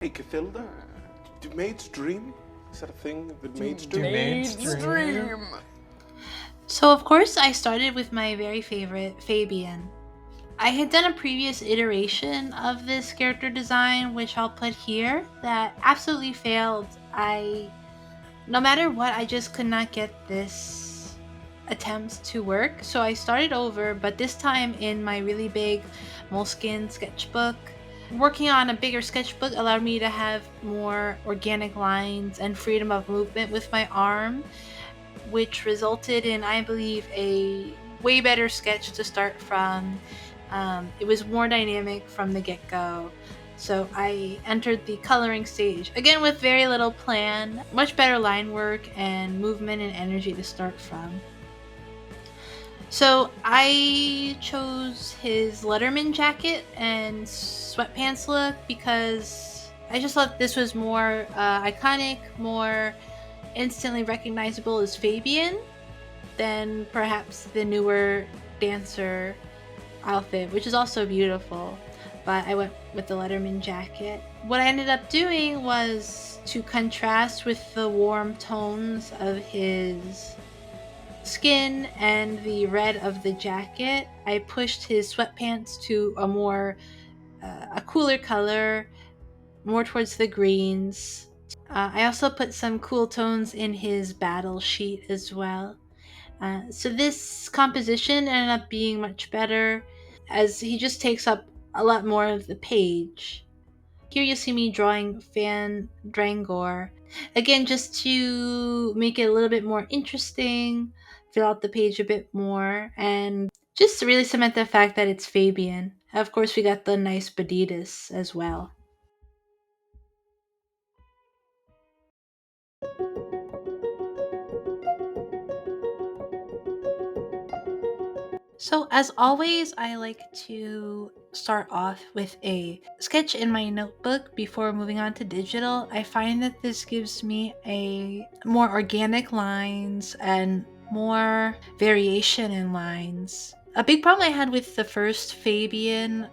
Hey, Cathilda, do maids dream? Is that a thing that maids do? Do maids dream? So of course I started with my very favorite, Fabian. I had done a previous iteration of this character design, which I'll put here, that absolutely failed. No matter what, I just could not get this attempt to work. So I started over, but this time in my really big moleskin sketchbook. Working on a bigger sketchbook allowed me to have more organic lines and freedom of movement with my arm, which resulted in, I believe, a way better sketch to start from. It was more dynamic from the get-go. So I entered the coloring stage, again with very little plan, much better line work and movement and energy to start from. So I chose his Letterman jacket and sweatpants look because I just thought this was more iconic, more instantly recognizable as Fabian than perhaps the newer dancer outfit, which is also beautiful. But I went with the Letterman jacket. What I ended up doing was to contrast with the warm tones of his skin and the red of the jacket, I pushed his sweatpants to a cooler color, more towards the greens. I also put some cool tones in his battle sheet as well. So this composition ended up being much better as he just takes up a lot more of the page. Here you see me drawing Fan Drangor. Again, just to make it a little bit more interesting, fill out the page a bit more, and just to really cement the fact that it's Fabian. Of course, we got the nice Baditas as well. So, as always, I like to start off with a sketch in my notebook before moving on to digital. I find that this gives me a more organic lines and more variation in lines. A big problem I had with the first Fabian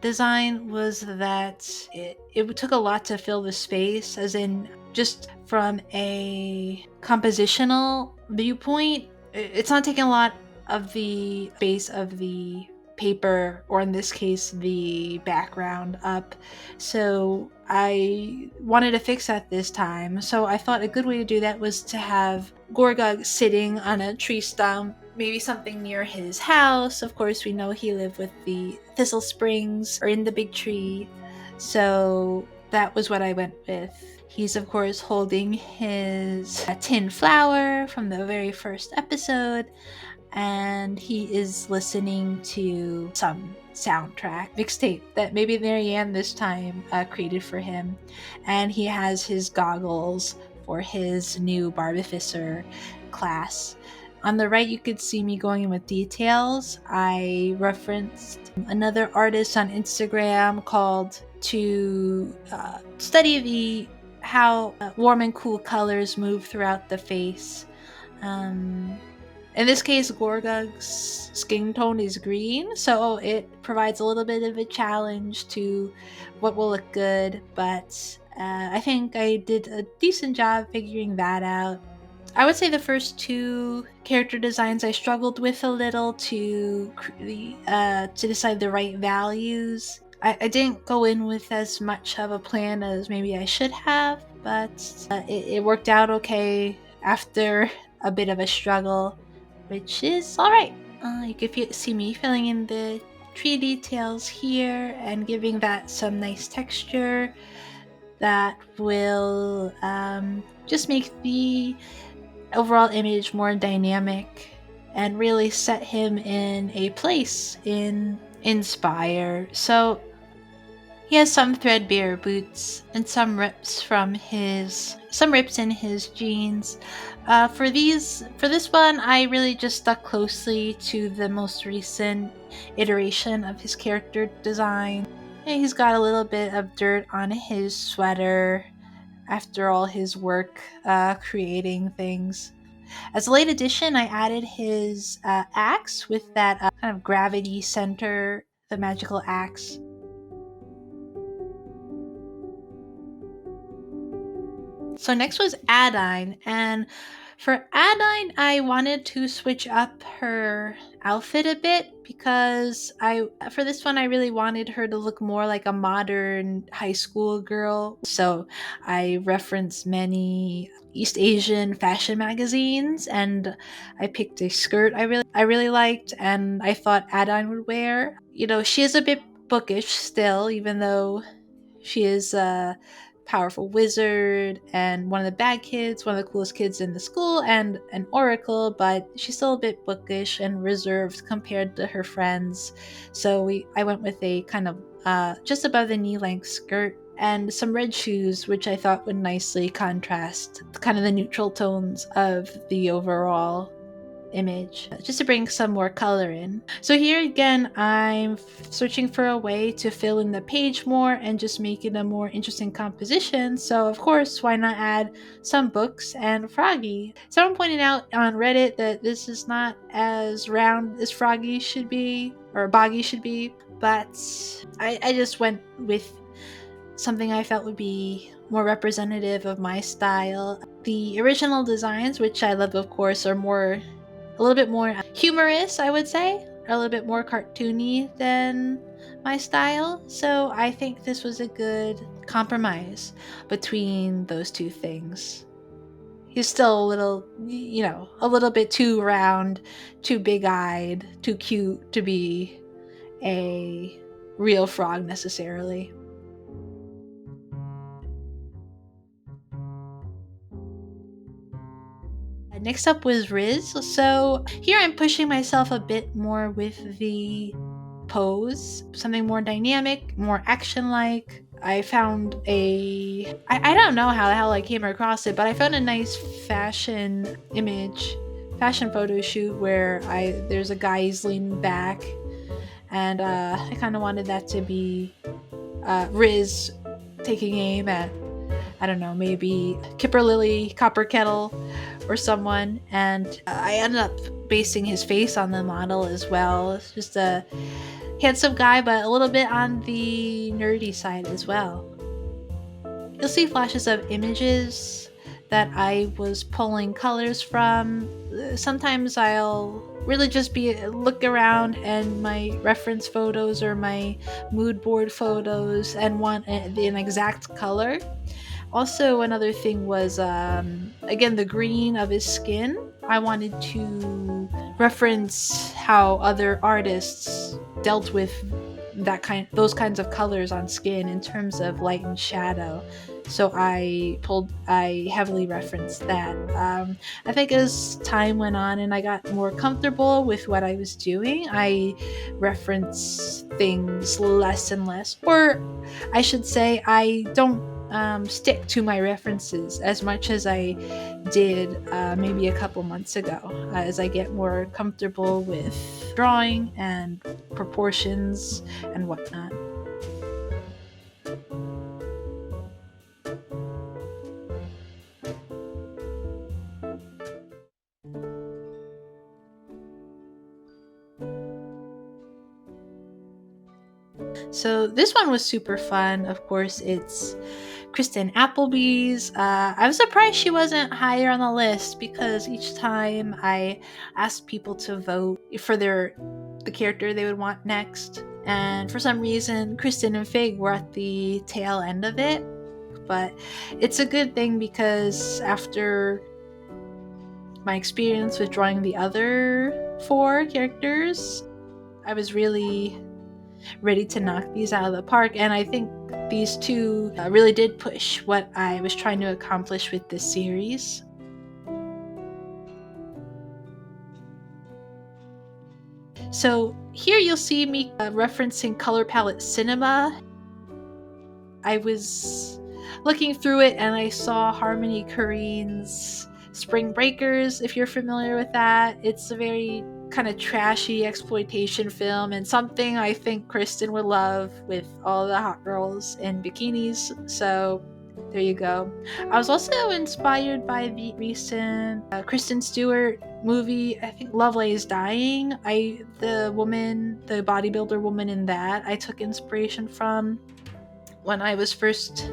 design was that it took a lot to fill the space, as in just from a compositional viewpoint, it's not taking a lot of the space of the paper, or in this case the background, up. So I wanted to fix that this time, so I thought a good way to do that was to have Gorgug sitting on a tree stump, maybe something near his house. Of course, we know he lived with the Thistle Springs or in the big tree, so that was what I went with. He's, of course, holding his tin flower from the very first episode, and he is listening to some soundtrack mixtape that maybe Marianne this time created for him. And he has his goggles for his new Barbificer class. On the right, you could see me going in with details. I referenced another artist on Instagram called to study how warm and cool colors move throughout the face. In this case, Gorgug's skin tone is green, so it provides a little bit of a challenge to what will look good, but I think I did a decent job figuring that out. I would say the first two character designs I struggled with a little to decide the right values. I didn't go in with as much of a plan as maybe I should have, but it worked out okay after a bit of a struggle, which is alright. You can see me filling in the tree details here and giving that some nice texture that will just make the overall image more dynamic and really set him in a place in Inspire. So he has some threadbare boots and some rips in his jeans. For this one, I really just stuck closely to the most recent iteration of his character design. And he's got a little bit of dirt on his sweater after all his work creating things. As a late addition, I added his axe with that kind of gravity center, the magical axe. So next was Addin, and for Addin, I wanted to switch up her outfit a bit because for this one I really wanted her to look more like a modern high school girl. So I referenced many East Asian fashion magazines, and I picked a skirt I really liked and I thought Addin would wear. You know, she is a bit bookish still, even though she is a powerful wizard and one of the bad kids, one of the coolest kids in the school, and an oracle, but she's still a bit bookish and reserved compared to her friends. So I went with a kind of just above the knee length skirt and some red shoes, which I thought would nicely contrast kind of the neutral tones of the overall image, just to bring some more color in. So here again, I'm searching for a way to fill in the page more and just make it a more interesting composition. So of course, why not add some books and Froggy? Someone pointed out on Reddit that this is not as round as Froggy should be, or Boggy should be, but I just went with something I felt would be more representative of my style. The original designs, which I love of course, are a little bit more humorous, I would say, a little bit more cartoony than my style. So I think this was a good compromise between those two things. He's still a little, a little bit too round, too big eyed, too cute to be a real frog necessarily. Next up was Riz. So here I'm pushing myself a bit more with the pose, something more dynamic, more action like. I found I don't know how the hell I came across it, but I found a nice fashion photo shoot where there's a guy, he's leaning back, and I kind of wanted that to be Riz taking aim at, I don't know, maybe Kipper Lily, Copper Kettle, or someone. And I ended up basing his face on the model as well. It's just a handsome guy, but a little bit on the nerdy side as well. You'll see flashes of images that I was pulling colors from. Sometimes I'll really just look around and my reference photos or my mood board photos and want an exact color. Also, another thing was, again, the green of his skin. I wanted to reference how other artists dealt with those kinds of colors on skin in terms of light and shadow. So I heavily referenced that. I think as time went on and I got more comfortable with what I was doing, I reference things less and less, or I should say, I don't stick to my references as much as I did maybe a couple months ago, as I get more comfortable with drawing and proportions and whatnot. So this one was super fun. Of course, it's Kristen Appleby's. I was surprised she wasn't higher on the list because each time I asked people to vote for the character they would want next, and for some reason, Kristen and Fig were at the tail end of it. But it's a good thing because after my experience with drawing the other 4 characters, I was really ready to knock these out of the park, and I think these 2 really did push what I was trying to accomplish with this series. So here you'll see me referencing color palette cinema. I was looking through it and I saw Harmony Korine's Spring Breakers, if you're familiar with that. It's a very kind of trashy exploitation film and something I think Kristen would love with all the hot girls in bikinis. So there you go. I was also inspired by the recent Kristen Stewart movie, I think Love Lays Dying. The bodybuilder woman in that, I took inspiration from when I was first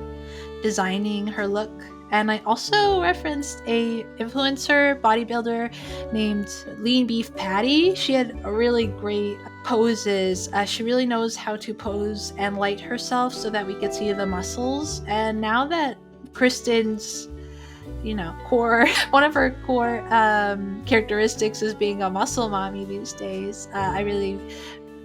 designing her look. And I also referenced a influencer bodybuilder named Lean Beef Patty. She had a really great poses. She really knows how to pose and light herself so that we could see the muscles. And now that Kristen's core one of her core characteristics is being a muscle mommy these days, I really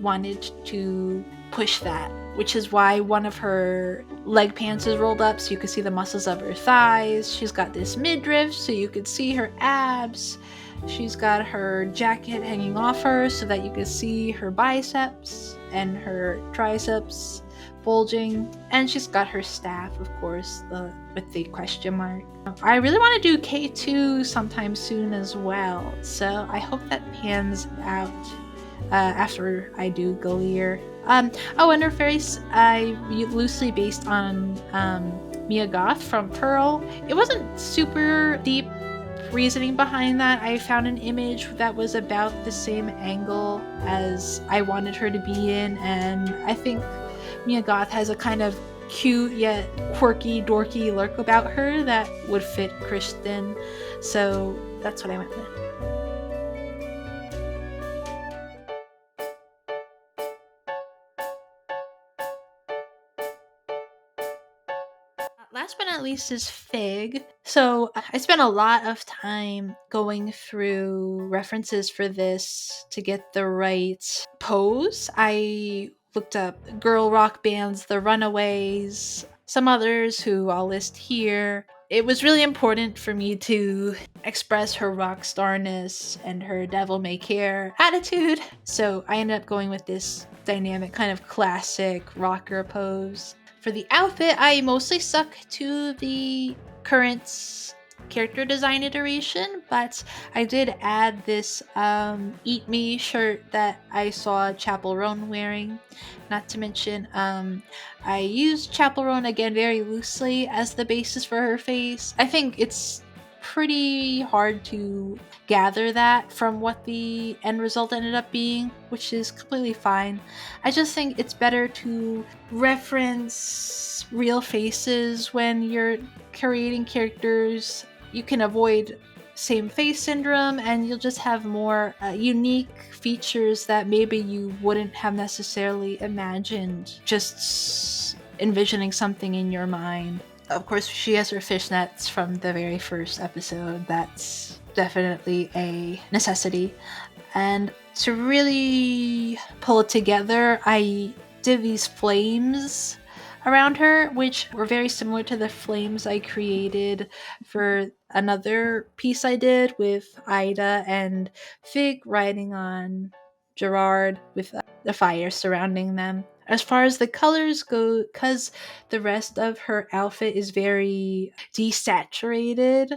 wanted to push that, which is why one of her leg pants is rolled up so you can see the muscles of her thighs. She's got this midriff so you could see her abs. She's got her jacket hanging off her so that you can see her biceps and her triceps bulging. And she's got her staff, of course, with the question mark. I really want to do K2 sometime soon as well, so I hope that pans out after I do Galir. Wonder Fairies, I loosely based on Mia Goth from Pearl. It wasn't super deep reasoning behind that. I found an image that was about the same angle as I wanted her to be in, and I think Mia Goth has a kind of cute yet quirky, dorky look about her that would fit Kristen, so that's what I went with. Last but not least is Fig. So I spent a lot of time going through references for this to get the right pose. I looked up girl rock bands, The Runaways, some others who I'll list here. It was really important for me to express her rock starness and her devil may care attitude. So I ended up going with this dynamic kind of classic rocker pose. For the outfit, I mostly stuck to the current character design iteration, but I did add this Eat Me shirt that I saw Chapel Roan wearing. Not to mention, I used Chapel Roan again very loosely as the basis for her face. I think it's pretty hard to gather that from what the end result ended up being, which is completely fine. I just think it's better to reference real faces when you're creating characters. You can avoid same face syndrome, and you'll just have more unique features that maybe you wouldn't have necessarily imagined just envisioning something in your mind. Of course, she has her fishnets from the very first episode. That's definitely a necessity. And to really pull it together, I did these flames around her, which were very similar to the flames I created for another piece I did with Ida and Fig riding on Gerard with the fire surrounding them. As far as the colors go, because the rest of her outfit is very desaturated,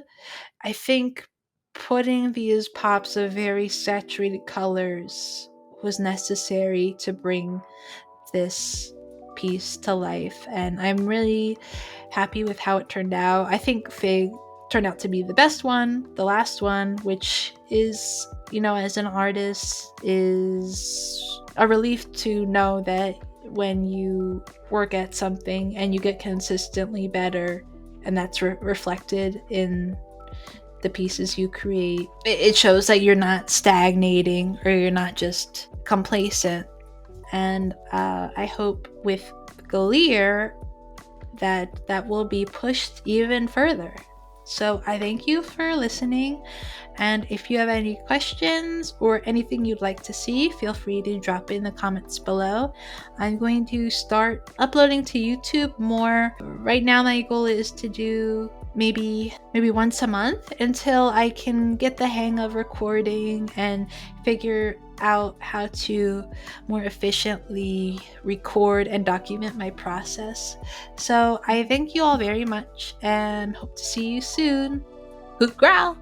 I think putting these pops of very saturated colors was necessary to bring this piece to life, and I'm really happy with how it turned out. I think Fig turned out to be the best one, the last one, which is, as an artist, is a relief to know that when you work at something and you get consistently better, and that's reflected in the pieces you create, it shows that you're not stagnating or you're not just complacent. And I hope with Galir that will be pushed even further. So I thank you for listening, and if you have any questions or anything you'd like to see, feel free to drop it in the comments below. I'm going to start uploading to YouTube more. Right now my goal is to do maybe once a month until I can get the hang of recording and figure out how to more efficiently record and document my process. So I thank you all very much and hope to see you soon. Hoot growl!